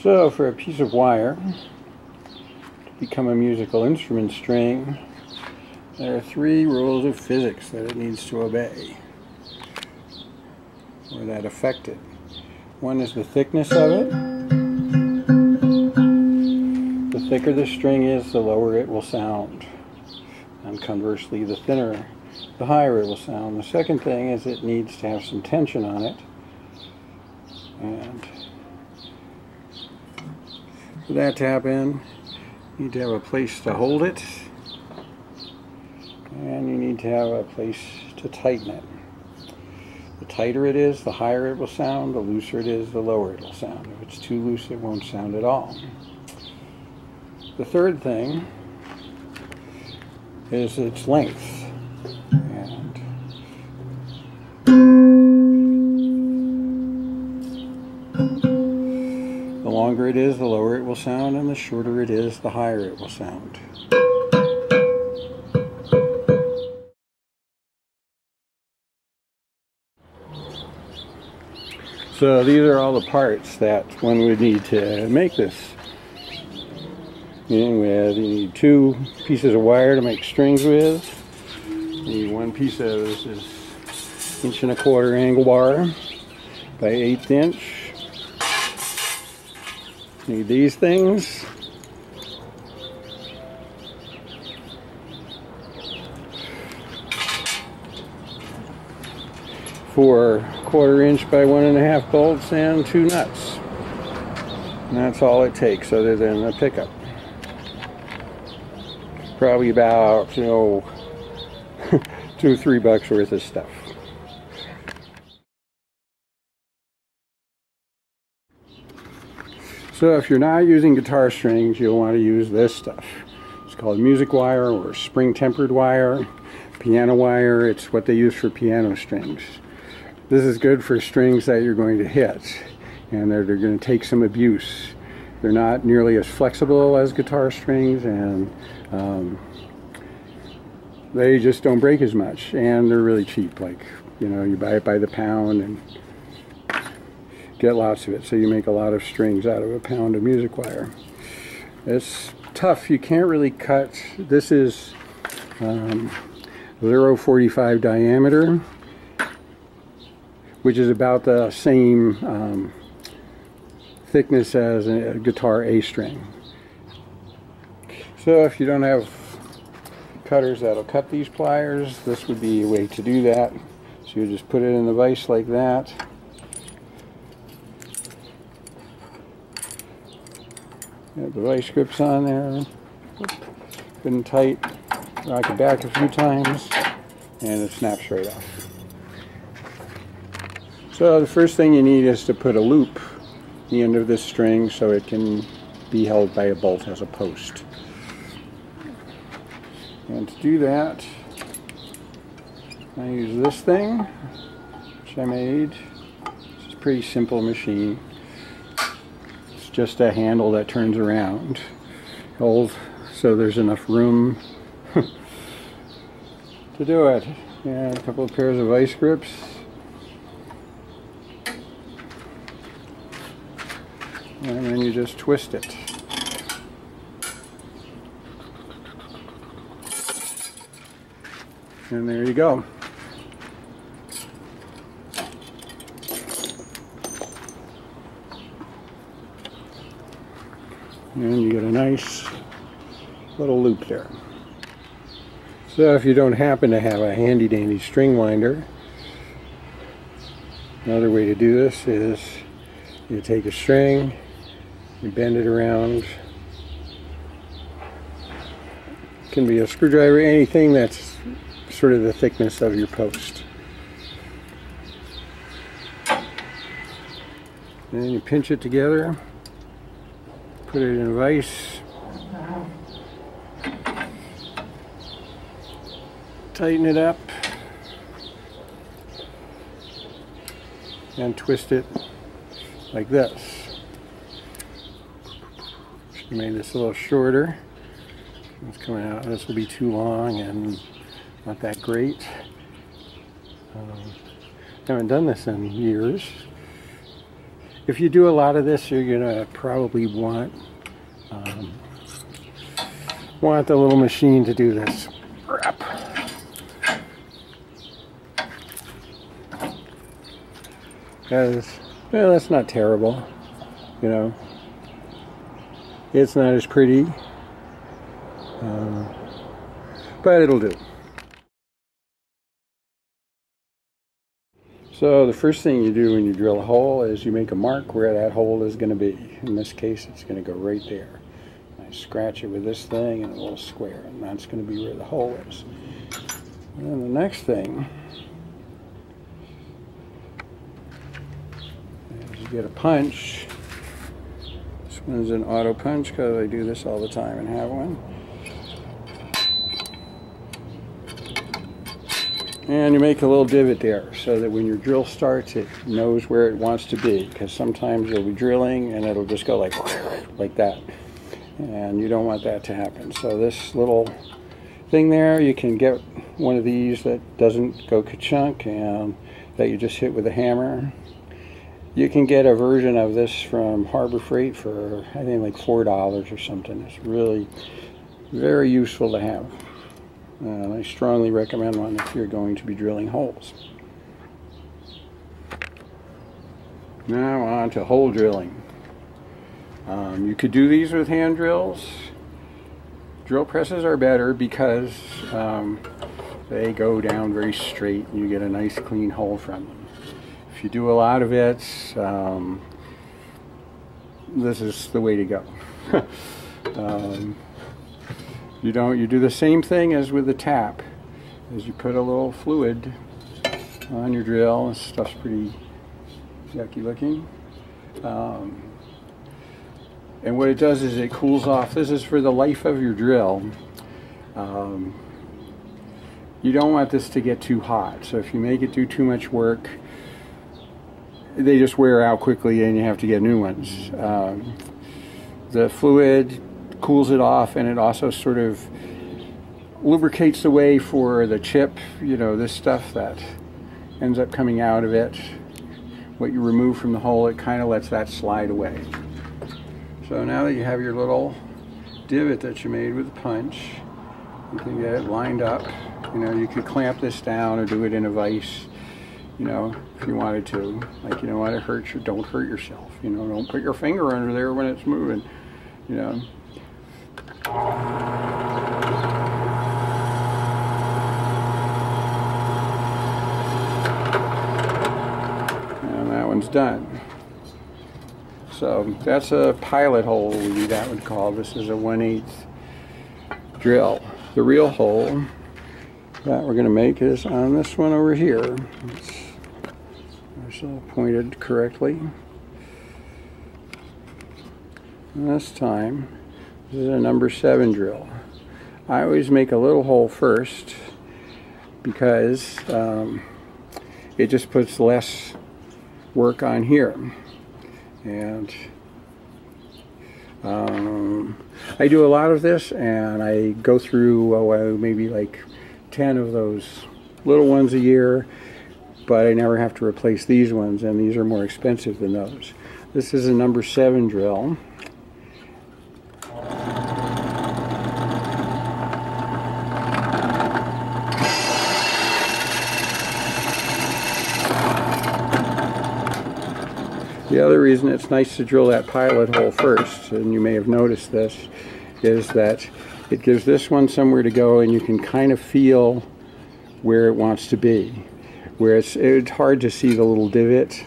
So for a piece of wire to become a musical instrument string, there are 3 rules of physics that it needs to obey, or that affect it. One is the thickness of it. The thicker the string is, the lower it will sound. And conversely, the thinner, the higher it will sound. The second thing is it needs to have some tension on it. And for that to happen, you need to have a place to hold it. And you need to have a place to tighten it. The tighter it is, the higher it will sound. The looser it is, the lower it will sound. If it's too loose, it won't sound at all. The third thing is its length. And the longer it is, the lower it will sound, and the shorter it is, the higher it will sound. So these are all the parts that one would need to make this. You need 2 pieces of wire to make strings with. You need 1 piece of this is 1¼ inch angle bar by 1/8 inch. You need these things. For 1/4 inch by 1½ bolts and 2 nuts. And that's all it takes, other than a pickup. Probably about, $2 or $3 worth of stuff. So if you're not using guitar strings, you'll want to use this stuff. It's called music wire or spring tempered wire, piano wire. It's what they use for piano strings. This is good for strings that you're going to hit and they're going to take some abuse. They're not nearly as flexible as guitar strings, and they just don't break as much, and they're really cheap. Like, you buy it by the pound and get lots of it, so you make a lot of strings out of a pound of music wire. It's tough. You can't really cut. This is 0.45 diameter, which is about the same thickness as a guitar A string. So if you don't have cutters that'll cut these pliers, this would be a way to do that. So you just put it in the vise like that. Got the vise grips on there. Good and tight. Rock it back a few times and it snaps right off. So the first thing you need is to put a loop at the end of this string so it can be held by a bolt as a post. And to do that, I use this thing, which I made. It's a pretty simple machine. It's just a handle that turns around, held so there's enough room to do it. And a couple of pairs of vice grips. And then you just twist it. And there you go. And you get a nice little loop there. So if you don't happen to have a handy dandy string winder, another way to do this is you take a string, you bend it around. It can be a screwdriver, anything that's sort of the thickness of your post. And then you pinch it together, put it in a vise, tighten it up, and twist it like this. Should have made this a little shorter. It's coming out. This will be too long and not that great. Haven't done this in years. if you do a lot of this, you're gonna probably want the little machine to do this. Because, well, that's not terrible, you know. It's not as pretty, but it'll do. So the first thing you do when you drill a hole is you make a mark where that hole is going to be. In this case, it's going to go right there. I scratch it with this thing and a little square, and that's going to be where the hole is. And then the next thing is you get a punch. This one's an auto punch because I do this all the time and have one. And you make a little divot there so that when your drill starts, it knows where it wants to be, because sometimes you'll be drilling and it'll just go like that. And you don't want that to happen. So this little thing there, you can get one of these that doesn't go ka-chunk and that you just hit with a hammer. You can get a version of this from Harbor Freight for, I think, like $4 or something. It's really very useful to have. I strongly recommend one if you're going to be drilling holes. Now on to hole drilling. You could do these with hand drills. Drill presses are better because they go down very straight and you get a nice clean hole from them. If you do a lot of it, this is the way to go. You do the same thing as with the tap, as you put a little fluid on your drill. This stuff's pretty yucky looking. And what it does is it cools off. This is for the life of your drill. You don't want this to get too hot, so if you make it do too much work, they just wear out quickly and you have to get new ones. The fluid cools it off, and it also sort of lubricates the way for the chip, you know, this stuff that ends up coming out of it. What you remove from the hole, it kind of lets that slide away. So now that you have your little divot that you made with a punch, you can get it lined up. You know, you could clamp this down or do it in a vise, you know, if you wanted to. Like, you know what, it hurts you, don't hurt yourself. You know, don't put your finger under there when it's moving, you know. And that one's done. So that's a pilot hole, that would call. This is a 1/8 drill. The real hole that we're going to make is on this one over here. It's all pointed correctly. And this time, this is a number 7 drill. I always make a little hole first because it just puts less work on here. And I do a lot of this, and I go through maybe like 10 of those little ones a year, but I never have to replace these ones, and these are more expensive than those. This is a number 7 drill. The other reason it's nice to drill that pilot hole first, and you may have noticed this, is that it gives this one somewhere to go, and you can kind of feel where it wants to be. Where it's hard to see the little divot,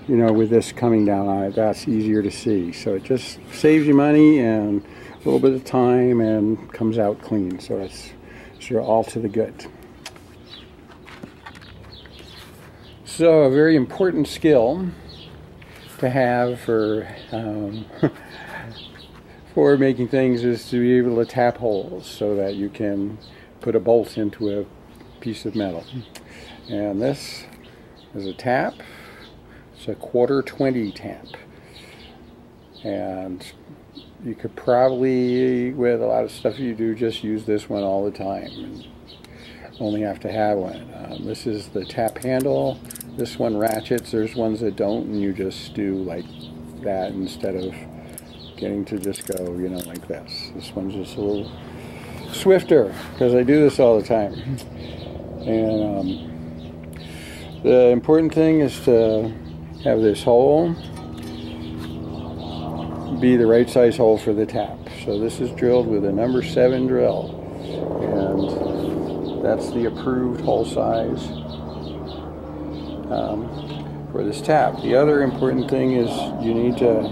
you know, with this coming down on it. That's easier to see. So it just saves you money and a little bit of time and comes out clean. So it's sort of all to the good. So a very important skill to have for for making things is to be able to tap holes so that you can put a bolt into a piece of metal. And this is a tap. It's a 1/4-20 tap. And you could probably, with a lot of stuff you do, just use this one all the time and only have to have one. This is the tap handle This one ratchets. There's ones that don't, and you just do like that instead of getting to just go, you know, like this. This one's just a little swifter because I do this all the time. And the important thing is to have this hole be the right size hole for the tap. So this is drilled with a number 7 drill, and that's the approved hole size for this tap. The other important thing is you need to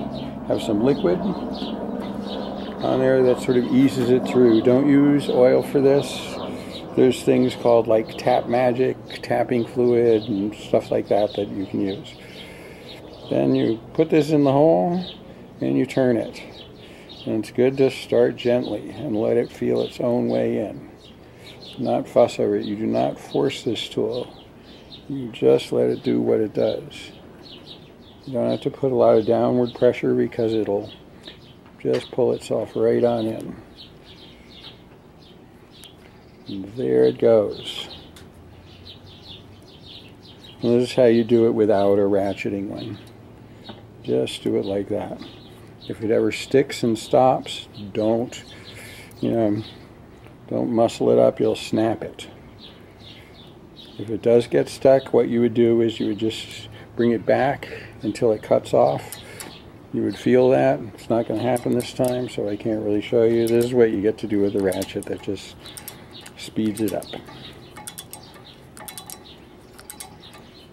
have some liquid on there that sort of eases it through. Don't use oil for this. There's things called like Tap Magic, tapping fluid, and stuff like that that you can use. Then you put this in the hole and you turn it. And it's good to start gently and let it feel its own way in. Not fuss over it. You do not force this tool. You just let it do what it does. You don't have to put a lot of downward pressure because it'll just pull itself right on in. And there it goes. And this is how you do it without a ratcheting one. Just do it like that. If it ever sticks and stops, don't muscle it up, you'll snap it. If it does get stuck, what you would do is you would just bring it back until it cuts off. You would feel that. It's not going to happen this time, so I can't really show you. This is what you get to do with the ratchet that just speeds it up.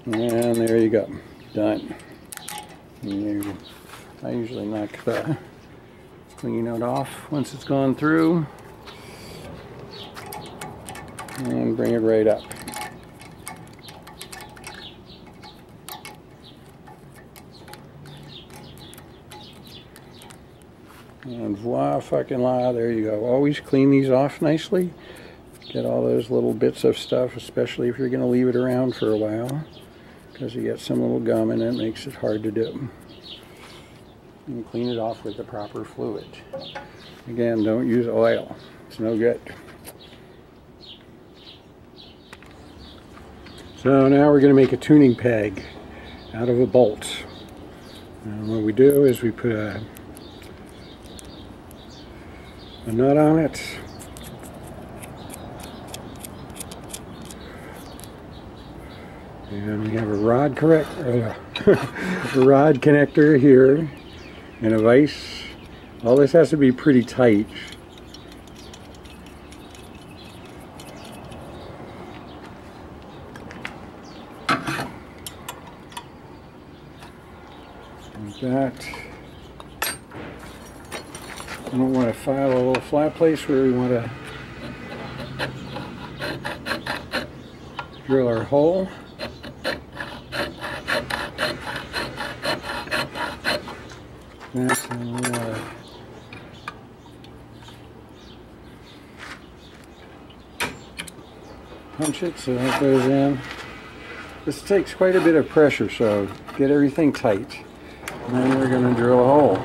And there you go. Done. And I usually knock the clean note off once it's gone through. And bring it right up. And voila, fucking la, there you go. Always clean these off nicely. Get all those little bits of stuff, especially if you're going to leave it around for a while, because you get some little gum and it makes it hard to do. And clean it off with the proper fluid. Again, don't use oil. It's no good. So now we're going to make a tuning peg out of a bolt. And what we do is we put a nut on it. And we have a rod connector here and a vise. All this has to be pretty tight. Like that. We don't want to file a little flat place where we want to drill our hole. And punch it so that goes in. This takes quite a bit of pressure, so get everything tight. And then we're going to drill a hole.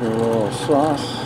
A little sauce.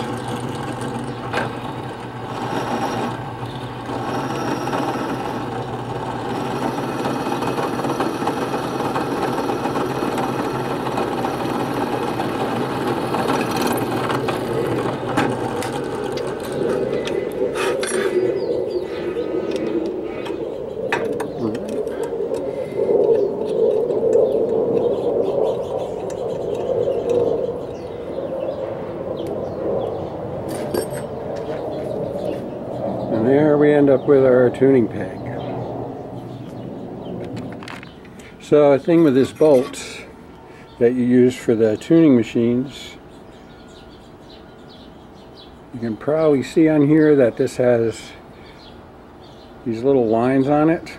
And there we end up with our tuning peg. So a thing with this bolt that you use for the tuning machines, you can probably see on here that this has these little lines on it.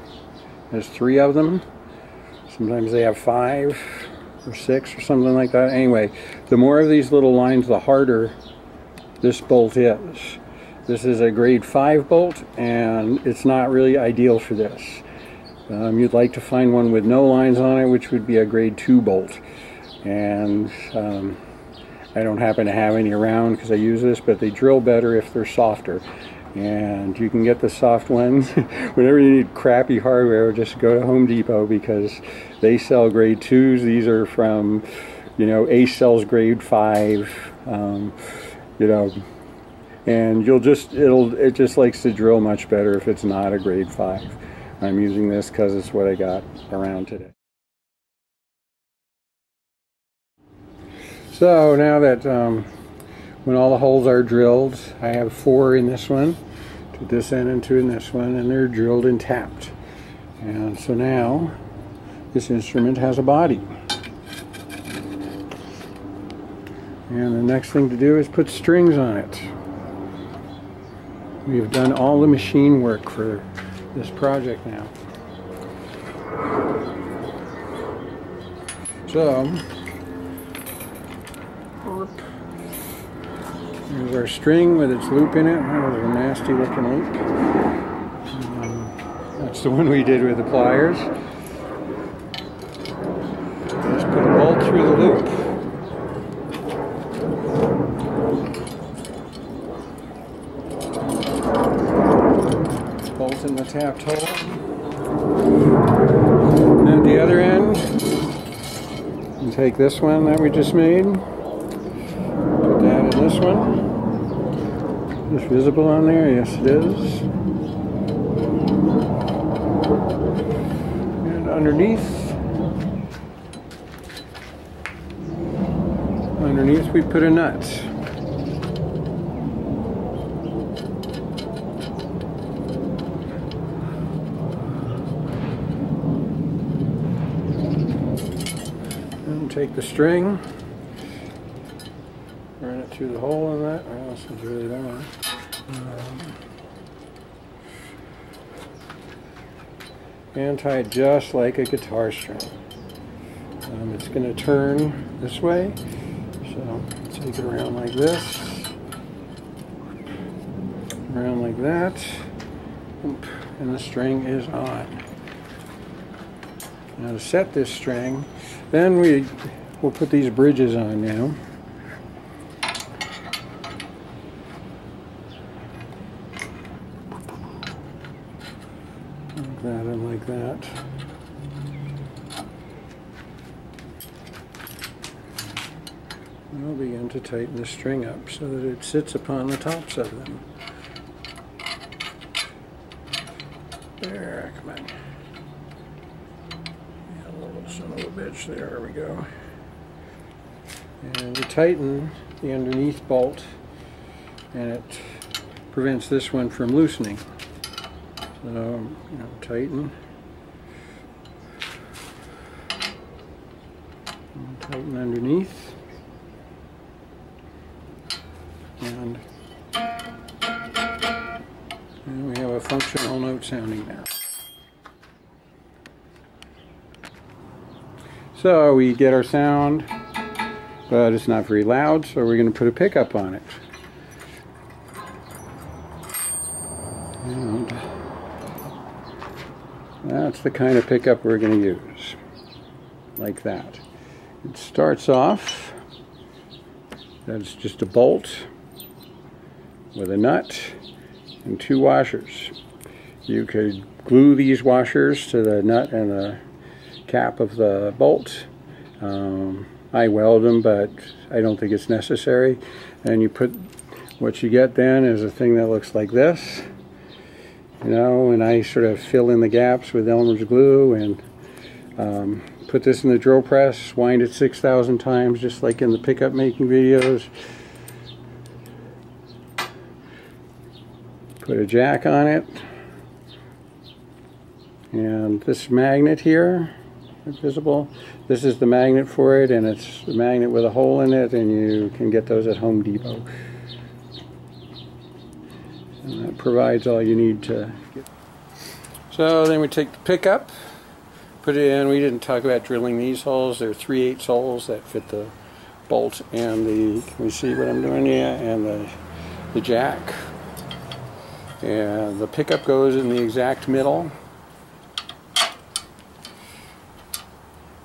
There's 3 of them. Sometimes they have 5 or 6 or something like that. Anyway, the more of these little lines, the harder this bolt is. This is a grade 5 bolt, and it's not really ideal for this. You'd like to find one with no lines on it, which would be a grade 2 bolt. and I don't happen to have any around because I use this, but they drill better if they're softer. And you can get the soft ones. Whenever you need crappy hardware, just go to Home Depot because they sell grade 2s. These are from, you know, Ace sells grade 5, you know, and it just likes to drill much better if it's not a grade 5. I'm using this because it's what I got around today. So now that when all the holes are drilled, I have 4 in this one, 2 this end and 2 in this one, and they're drilled and tapped. And so now this instrument has a body. And the next thing to do is put strings on it. We've done all the machine work for this project now. So here's our string with its loop in it. That was a nasty looking loop. That's the one we did with the pliers. Just put a bolt through the loop. Bolt in the tapped hole. And at the other end, you take this one that we just made. Put that in this one. Is this visible on there? Yes, it is. And underneath we put a nut. And take the string. Run it through the hole in that, or else it's really long. And tie it just like a guitar string. It's going to turn this way, so take it around like this, around like that, and the string is on. Now to set this string, then we'll put these bridges on now. Like that and like that. And we'll begin to tighten the string up so that it sits upon the tops of them. There, come on. Yeah, a little son of a bitch, there we go. And you tighten the underneath bolt, and it prevents this one from loosening. So, you know, tighten. And tighten underneath. And we have a functional note sounding now. So we get our sound, but it's not very loud, so we're going to put a pickup on it. And that's the kind of pickup we're going to use, like that. It starts off, that's just a bolt with a nut and 2 washers. You could glue these washers to the nut and the cap of the bolt. I weld them, but I don't think it's necessary. And you put, what you get then is a thing that looks like this. You know, and I sort of fill in the gaps with Elmer's glue and put this in the drill press, wind it 6,000 times just like in the pickup making videos. Put a jack on it, and this magnet here, visible, this is the magnet for it, and it's a magnet with a hole in it, and you can get those at Home Depot. And that provides all you need to get. So then we take the pickup, put it in. We didn't talk about drilling these holes. They're 3/8 holes that fit the bolt and the, can we see what I'm doing here? And the jack. And the pickup goes in the exact middle.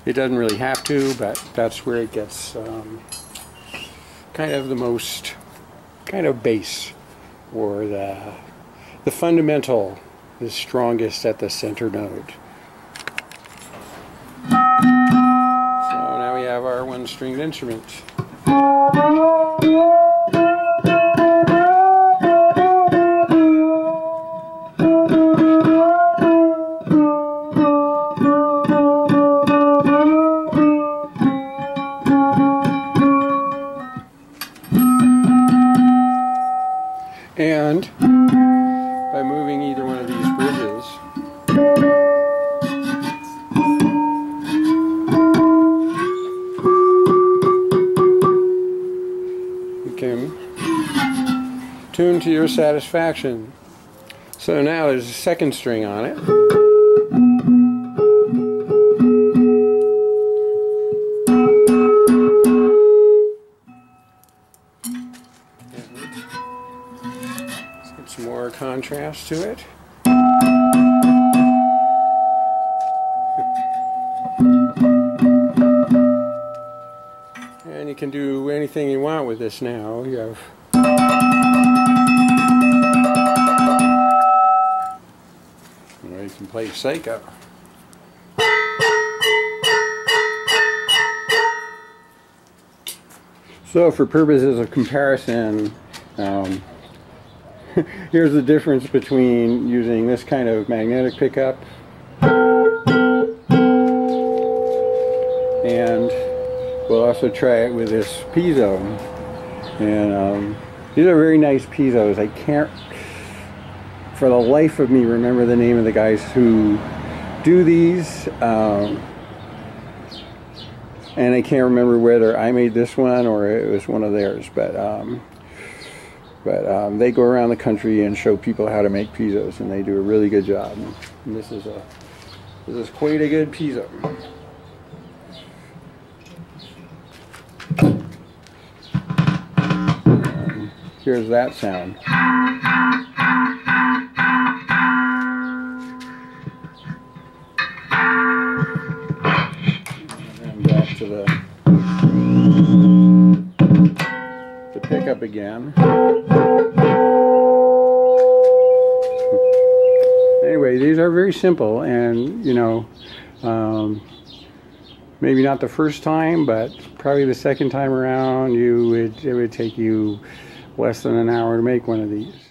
It doesn't really have to, but that's where it gets kind of the most kind of bass, or the fundamental is strongest at the center node. So now we have our one-stringed instrument. And by moving either one of these bridges, you can tune to your satisfaction. So now there's a second string on it. Some more contrast to it. And you can do anything you want with this now. You have you can play Psycho. So for purposes of comparison, here's the difference between using this kind of magnetic pickup and we'll also try it with this piezo. And these are very nice piezos. I can't for the life of me remember the name of the guys who do these, and I can't remember whether I made this one or it was one of theirs, but they go around the country and show people how to make piezos, and they do a really good job. And this is quite a good piezo. Here's that sound. And back to the pickup again. Anyway, these are very simple, and you know, maybe not the first time, but probably the second time around, it would take you less than an hour to make one of these.